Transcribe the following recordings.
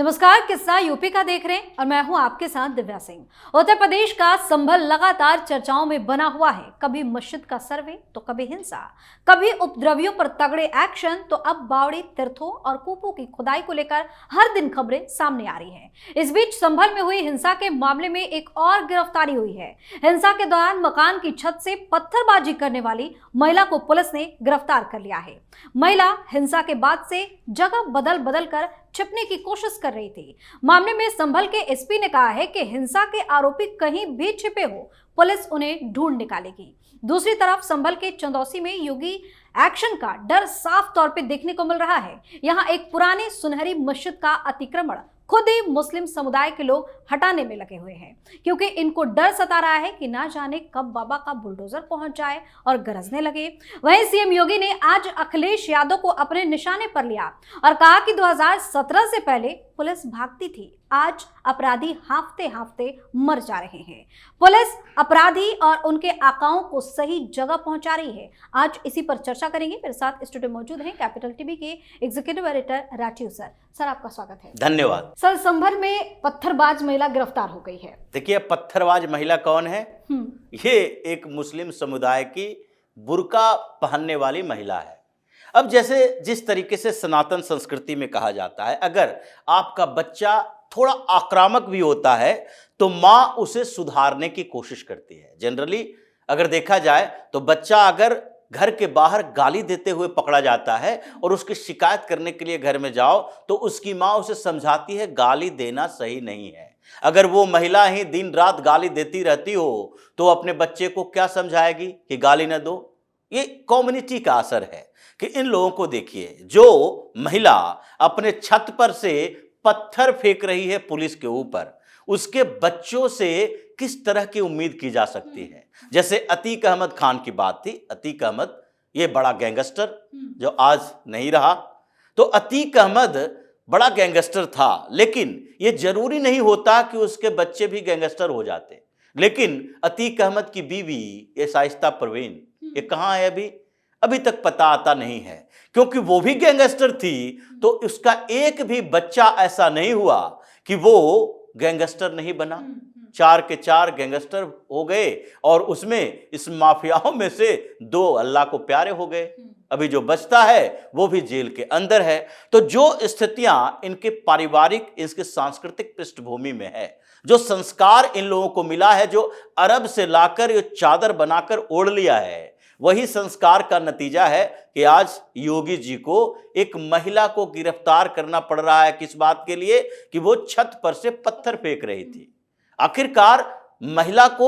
नमस्कार, किस्सा यूपी का देख रहे हैं और मैं हूं आपके साथ दिव्या सिंह। उत्तर प्रदेश का संभल लगातार चर्चाओं में बना हुआ है। कभी मस्जिद का सर्वे तो कभी हिंसा, कभी उपद्रवियों पर तगड़े एक्शन तो अब बावड़ी, तीर्थों और कूपों की खुदाई को लेकर हर दिन खबरें सामने आ रही हैं। इस बीच संभल में हुई हिंसा के मामले में एक और गिरफ्तारी हुई है। हिंसा के दौरान मकान की छत से पत्थरबाजी करने वाली महिला को पुलिस ने गिरफ्तार कर लिया है। महिला हिंसा के बाद से जगह बदल बदल कर छिपने की कोशिश कर रही थी। मामले में संभल के एसपी ने कहा है कि हिंसा के आरोपी कहीं भी छिपे हो, पुलिस उन्हें ढूंढ निकालेगी। दूसरी तरफ संभल के चंदौसी में योगी एक्शन का डर साफ तौर पे देखने को मिल रहा है। यहाँ एक पुरानी सुनहरी मस्जिद का अतिक्रमण खुद ही मुस्लिम समुदाय के लोग हटाने में लगे हुए हैं, क्योंकि इनको डर सता रहा है कि ना जाने कब बाबा का बुलडोजर पहुंच जाए और गरजने लगे। वहीं सीएम योगी ने आज अखिलेश यादव को अपने निशाने पर लिया और कहा कि 2017 से पहले पुलिस भागती थी, आज अपराधी हांफते हांफते मर जा रहे हैं। पुलिस अपराधी और उनके आकाओं को सही जगह पहुंचा रही है। आज इसी पर चर्चा करेंगे। मेरे साथ स्टूडियो मौजूद हैं कैपिटल टीवी के executive editor Rajiv sir. Sir, आपका स्वागत है। धन्यवाद। सर, संभल में पत्थरबाज महिला गिरफ्तार हो गई है। देखिए, पत्थरबाज महिला कौन है? ये एक मुस्लिम समुदाय की बुर्का पहनने वाली महिला है। अब जैसे जिस तरीके से सनातन संस्कृति में कहा जाता है, अगर आपका बच्चा थोड़ा आक्रामक भी होता है तो माँ उसे सुधारने की कोशिश करती है। जनरली अगर देखा जाए तो बच्चा अगर घर के बाहर गाली देते हुए पकड़ा जाता है और उसकी शिकायत करने के लिए घर में जाओ तो उसकी माँ उसे समझाती है गाली देना सही नहीं है। अगर वो महिला ही दिन रात गाली देती रहती हो तो अपने बच्चे को क्या समझाएगी कि गाली न दो? ये कम्युनिटी का असर है कि इन लोगों को देखिए, जो महिला अपने छत पर से पत्थर फेंक रही है पुलिस के ऊपर, उसके बच्चों से किस तरह की उम्मीद की जा सकती है। जैसे अतीक अहमद खान की बात थी। अतीक अहमद ये बड़ा गैंगस्टर जो आज नहीं रहा, तो अतीक अहमद बड़ा गैंगस्टर था, लेकिन ये जरूरी नहीं होता कि उसके बच्चे भी गैंगस्टर हो जाते। लेकिन अतीक अहमद की बीवी ये शाइस्ता परवीन, ये कहाँ है? अभी तक पता आता नहीं है, क्योंकि वो भी गैंगस्टर थी तो उसका एक भी बच्चा ऐसा नहीं हुआ कि वो गैंगस्टर नहीं बना। 4 के 4 गैंगस्टर हो गए और उसमें इस माफियाओं में से 2 अल्लाह को प्यारे हो गए। अभी जो बचता है वो भी जेल के अंदर है। तो जो स्थितियां इनके पारिवारिक, इसके सांस्कृतिक पृष्ठभूमि में है, जो संस्कार इन लोगों को मिला है, जो अरब से लाकर ये चादर बनाकर ओढ़ लिया है, वही संस्कार का नतीजा है कि आज योगी जी को एक महिला को गिरफ्तार करना पड़ रहा है। किस बात के लिए? कि वो छत पर से पत्थर फेंक रही थी। आखिरकार महिला को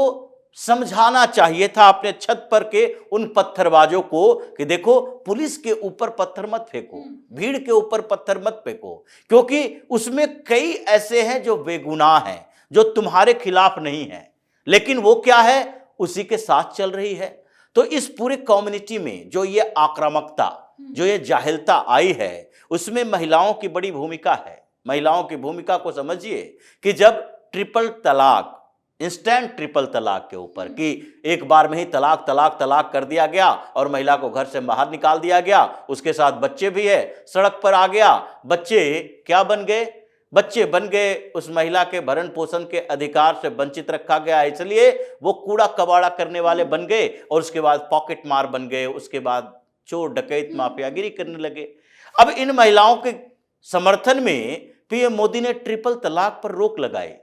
समझाना चाहिए था अपने छत पर के उन पत्थरबाजों को कि देखो, पुलिस के ऊपर पत्थर मत फेंको, भीड़ के ऊपर पत्थर मत फेंको, क्योंकि उसमें कई ऐसे हैं जो बेगुनाह हैं, जो तुम्हारे खिलाफ नहीं है, लेकिन वो क्या है, उसी के साथ चल रही है। तो इस पूरे कम्युनिटी में जो ये आक्रामकता, जो ये जाहिलता आई है, उसमें महिलाओं की बड़ी भूमिका है। महिलाओं की भूमिका को समझिए कि जब ट्रिपल तलाक, इंस्टेंट ट्रिपल तलाक के ऊपर कि एक बार में ही तलाक तलाक तलाक कर दिया गया और महिला को घर से बाहर निकाल दिया गया, उसके साथ बच्चे भी है, सड़क पर आ गया। बच्चे क्या बन गए? बच्चे बन गए उस महिला के भरण पोषण के अधिकार से वंचित रखा गया, इसलिए वो कूड़ा कबाड़ा करने वाले बन गए और उसके बाद पॉकेट मार बन गए, उसके बाद चोर डकैत माफियागिरी करने लगे। अब इन महिलाओं के समर्थन में पीएम मोदी ने ट्रिपल तलाक पर रोक लगाई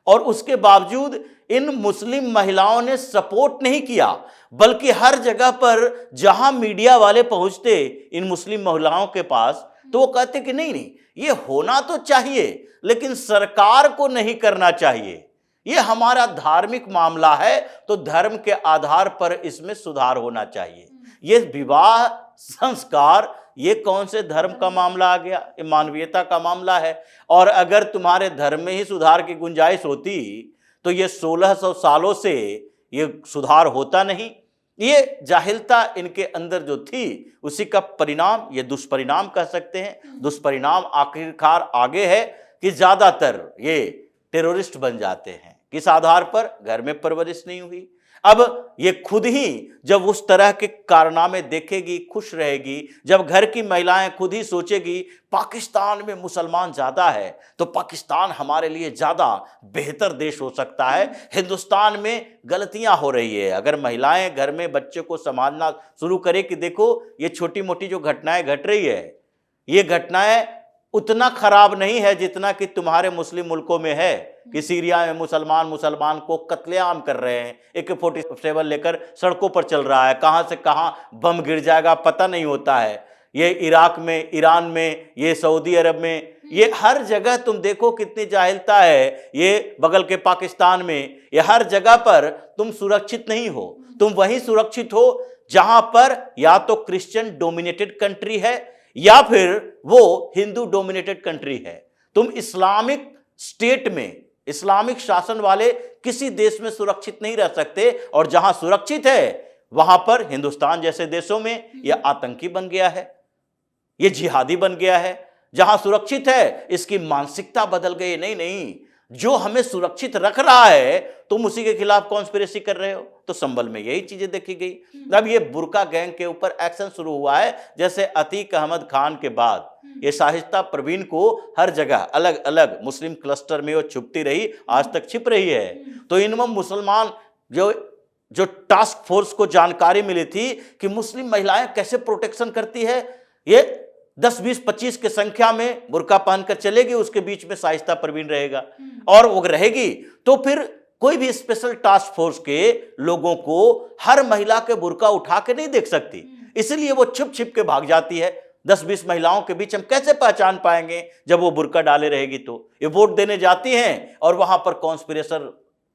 और उसके बावजूद इन मुस्लिम महिलाओं ने सपोर्ट नहीं किया, बल्कि हर जगह पर जहां मीडिया वाले पहुंचते इन मुस्लिम महिलाओं के पास, तो वो कहते कि नहीं नहीं, ये होना तो चाहिए लेकिन सरकार को नहीं करना चाहिए, ये हमारा धार्मिक मामला है तो धर्म के आधार पर इसमें सुधार होना चाहिए। ये विवाह संस्कार, ये कौन से धर्म का मामला आ गया? ये मानवीयता का मामला है। और अगर तुम्हारे धर्म में ही सुधार की गुंजाइश होती तो ये 1600 सालों से ये सुधार होता नहीं। ये जाहिलता इनके अंदर जो थी, उसी का परिणाम, ये दुष्परिणाम कह सकते हैं। दुष्परिणाम आखिरकार आगे है कि ज्यादातर ये टेररिस्ट बन जाते हैं। किस आधार पर? घर में परवरिश नहीं हुई। अब ये खुद ही जब उस तरह के कारनामे देखेगी, खुश रहेगी, जब घर की महिलाएं खुद ही सोचेगी पाकिस्तान में मुसलमान ज्यादा है तो पाकिस्तान हमारे लिए ज्यादा बेहतर देश हो सकता है, हिंदुस्तान में गलतियां हो रही है। अगर महिलाएं घर में बच्चे को संभालना शुरू करें कि देखो ये छोटी मोटी जो घटनाएं घट रही है, ये घटनाएं उतना खराब नहीं है जितना कि तुम्हारे मुस्लिम मुल्कों में है कि सीरिया में मुसलमान को कत्लेआम कर रहे हैं, AK-47 लेकर सड़कों पर चल रहा है, कहां से कहां बम गिर जाएगा पता नहीं होता है। ये इराक में, ईरान में, ये सऊदी अरब में, ये हर जगह तुम देखो कितनी जाहिलता है। ये बगल के पाकिस्तान में, ये हर जगह पर तुम सुरक्षित नहीं हो। तुम वहीं सुरक्षित हो जहां पर या तो क्रिश्चियन डोमिनेटेड कंट्री है या फिर वो हिंदू डोमिनेटेड कंट्री है। तुम इस्लामिक स्टेट में, इस्लामिक शासन वाले किसी देश में सुरक्षित नहीं रह सकते, और जहां सुरक्षित है वहां पर हिंदुस्तान जैसे देशों में यह आतंकी बन गया है, यह जिहादी बन गया है। जहां सुरक्षित है इसकी मानसिकता बदल गई। नहीं, जो हमें सुरक्षित रख रहा है तुम उसी के खिलाफ कॉन्स्पिरेसी कर रहे हो। तो संभल में यही चीजें देखी गई। अब ये बुर्का गैंग के ऊपर एक्शन शुरू हुआ है। जैसे अतीक अहमद खान के बाद ये शाहिस्ता परवीन को हर जगह अलग अलग मुस्लिम क्लस्टर में वो छुपती रही, आज तक छिप रही है। तो इनमें मुसलमान जो टास्क फोर्स को जानकारी मिली थी कि मुस्लिम महिलाएं कैसे प्रोटेक्शन करती है, ये 10, 20, 25 की संख्या में बुर्का पहनकर चलेगी, उसके बीच में शाइस्ता परवीन रहेगा, और वो रहेगी तो फिर कोई भी स्पेशल टास्क फोर्स के लोगों को हर महिला के बुर्का उठा के नहीं देख सकती, इसलिए वो छिप छिप के भाग जाती है। 10-20 महिलाओं के बीच हम कैसे पहचान पाएंगे जब वो बुर्का डाले रहेगी। तो ये वोट देने जाती हैं और वहां पर कॉन्स्पिरेशन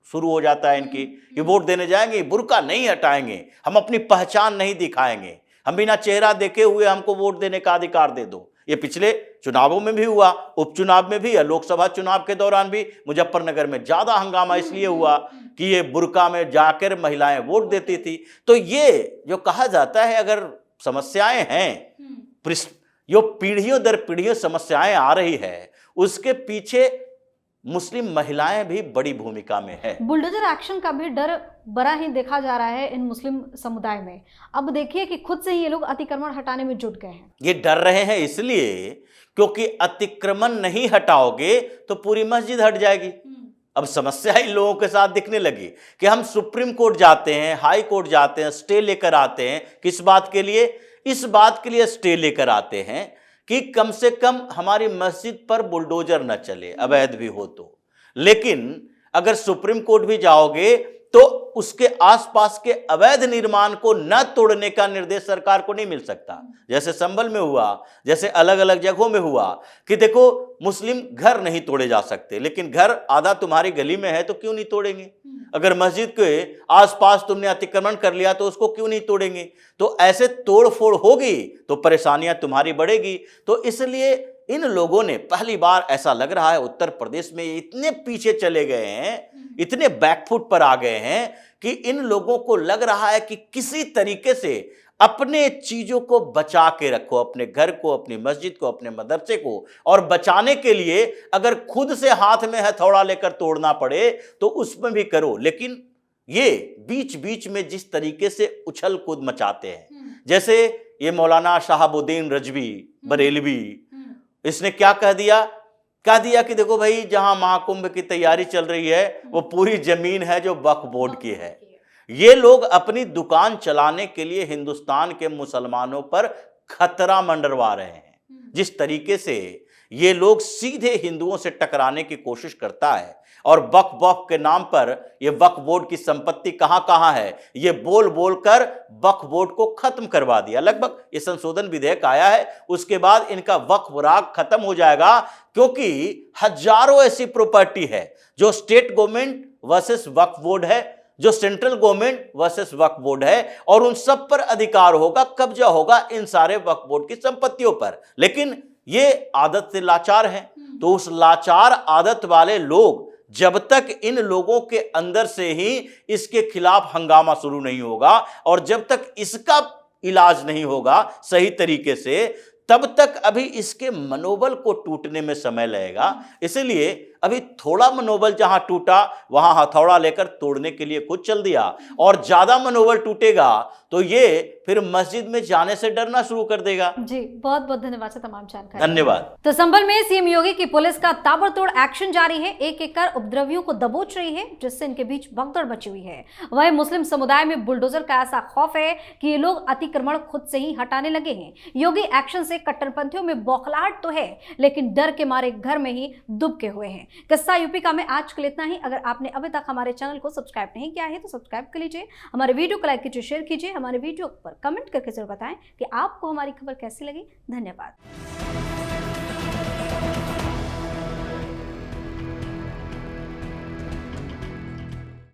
शुरू हो जाता है इनकी। ये वोट देने जाएंगे, बुर्का नहीं हटाएंगे, हम अपनी पहचान नहीं दिखाएंगे, हम बिना चेहरा देखे हुए हमको वोट देने का अधिकार दे दो। ये पिछले चुनावों में भी हुआ, उपचुनाव में भी, या लोकसभा चुनाव के दौरान भी मुजफ्फरनगर में ज्यादा हंगामा इसलिए हुआ कि ये बुर्का में जाकर महिलाएं वोट देती थी। तो ये जो कहा जाता है, अगर समस्याएं हैं, जो पीढ़ियों दर पीढ़ियों समस्याएं आ रही है, उसके पीछे मुस्लिम महिलाएं भी बड़ी भूमिका में है। बुलडोजर एक्शन का भी डर बड़ा ही देखा जा रहा है इन मुस्लिम समुदाय में। अब देखिए कि खुद से ही ये लोग अतिक्रमण हटाने में जुट गए हैं। ये डर रहे हैं इसलिए क्योंकि अतिक्रमण नहीं हटाओगे तो पूरी मस्जिद हट जाएगी। अब समस्या इन लोगों के साथ दिखने लगी कि हम सुप्रीम कोर्ट जाते हैं, हाई कोर्ट जाते हैं, स्टे लेकर आते हैं। किस बात के लिए? इस बात के लिए स्टे लेकर आते हैं कि कम से कम हमारी मस्जिद पर बुलडोजर न चले, अवैध भी हो तो। लेकिन अगर सुप्रीम कोर्ट भी जाओगे तो उसके आसपास के अवैध निर्माण को न तोड़ने का निर्देश सरकार को नहीं मिल सकता। जैसे संभल में हुआ, जैसे अलग अलग जगहों में हुआ कि देखो मुस्लिम घर नहीं तोड़े जा सकते, लेकिन घर आधा तुम्हारी गली में है तो क्यों नहीं तोड़ेंगे? अगर मस्जिद के आसपास तुमने अतिक्रमण कर लिया तो उसको क्यों नहीं तोड़ेंगे? तो ऐसे तोड़ फोड़ होगी तो परेशानियां तुम्हारी बढ़ेगी। तो इसलिए इन लोगों ने पहली बार ऐसा लग रहा है उत्तर प्रदेश में इतने पीछे चले गए हैं, इतने बैकफुट पर आ गए हैं कि इन लोगों को लग रहा है कि किसी तरीके से अपने चीजों को बचा के रखो, अपने घर को, अपनी मस्जिद को, अपने मदरसे को, और बचाने के लिए अगर खुद से हाथ में हथौड़ा लेकर तोड़ना पड़े तो उसमें भी करो। लेकिन ये बीच बीच में जिस तरीके से उछल कूद मचाते हैं, जैसे ये मौलाना शहाबुद्दीन रजवी बरेलवी, इसने क्या कह दिया कि देखो भाई जहां महाकुंभ की तैयारी चल रही है वो पूरी जमीन है जो वक्फ बोर्ड की है। ये लोग अपनी दुकान चलाने के लिए हिंदुस्तान के मुसलमानों पर खतरा मंडरवा रहे हैं। जिस तरीके से ये लोग सीधे हिंदुओं से टकराने की कोशिश करता है, और वक्फ के नाम पर ये वक्फ बोर्ड की संपत्ति कहां है ये बोल बोलकर वक्फ बोर्ड को खत्म करवा दिया। लगभग ये संशोधन विधेयक आया है, उसके बाद इनका वक्फ राग खत्म हो जाएगा, क्योंकि हजारों ऐसी प्रॉपर्टी है जो स्टेट गवर्नमेंट वर्सेस वक्फ बोर्ड है, जो सेंट्रल गवर्नमेंट वर्सेस वक्फ बोर्ड है, और उन सब पर अधिकार होगा, कब्जा होगा इन सारे वक्फ बोर्ड की संपत्तियों पर। लेकिन ये आदत से लाचार हैं, तो उस लाचार आदत वाले लोग, जब तक इन लोगों के अंदर से ही इसके खिलाफ हंगामा शुरू नहीं होगा और जब तक इसका इलाज नहीं होगा सही तरीके से, तब तक अभी इसके मनोबल को टूटने में समय लगेगा। इसलिए अभी थोड़ा मनोबल जहां टूटा वहां हथौड़ा लेकर तोड़ने के लिए खुद चल दिया, और ज्यादा मनोबल टूटेगा तो ये फिर मस्जिद में जाने से डरना शुरू कर देगा। जी, बहुत बहुत धन्यवाद सर तमाम जानकारी। धन्यवाद। तो संभल में सीएम योगी की पुलिस का ताबड़तोड़ एक्शन जारी है। एक एक कर उपद्रवियों को दबोच रही है, जिससे इनके बीच भगदड़ मची हुई है। वहीं मुस्लिम समुदाय में बुलडोजर का ऐसा खौफ है कि ये लोग अतिक्रमण खुद से ही हटाने लगे हैं। योगी एक्शन से कट्टरपंथियों में बौखलाहट तो है, लेकिन डर के मारे घर में ही दुबके हुए हैं। किस्सा यूपी का में आज के लिए इतना ही। अगर आपने अभी तक हमारे चैनल को सब्सक्राइब नहीं किया है तो सब्सक्राइब कर लीजिए, हमारे वीडियो को लाइक कीजिए, शेयर कीजिए, हमारे वीडियो पर कमेंट करके जरूर बताएं कि आपको हमारी खबर कैसी लगी। धन्यवाद।